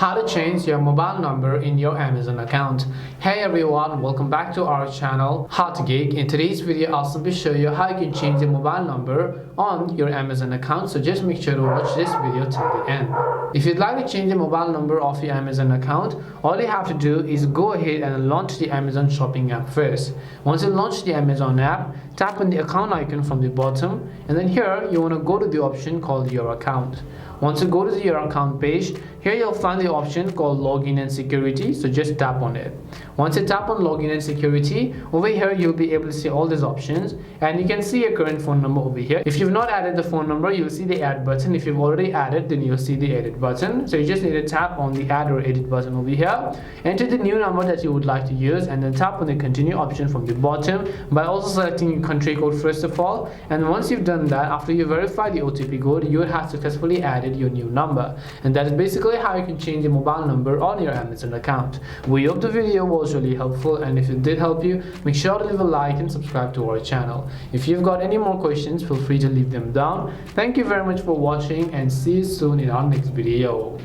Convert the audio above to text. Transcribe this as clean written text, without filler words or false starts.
How to change your mobile number in your Amazon account. Hey everyone, welcome back to our channel Geek. In today's video I'll simply show you how you can change the mobile number on your Amazon account, so just make sure to watch this video till the end. If you'd like to change the mobile number of your Amazon account, all you have to do is go ahead and launch the Amazon shopping app first. Once you launch the Amazon app, tap on the account icon from the bottom, and then here you want to go to the option called your account. Once you go to your account page, here you'll find the option called login and security, so just tap on it. Once you tap on login and security, over here you'll be able to see all these options, and you can see your current phone number over here. If you've not added the phone number, you'll see the add button. If you've already added, then you'll see the edit button. So you just need to tap on the add or edit button over here, enter the new number that you would like to use, and then tap on the continue option from the bottom by also selecting your country code first of all. And once you've done that, after you verify the OTP code, you would have successfully added your new number. And that is basically how you can change your mobile number on your Amazon account. We hope the video was really helpful, and if it did help you, make sure to leave a like and subscribe to our channel. If you've got any more questions, feel free to leave them down. Thank you very much for watching, and see you soon in our next video.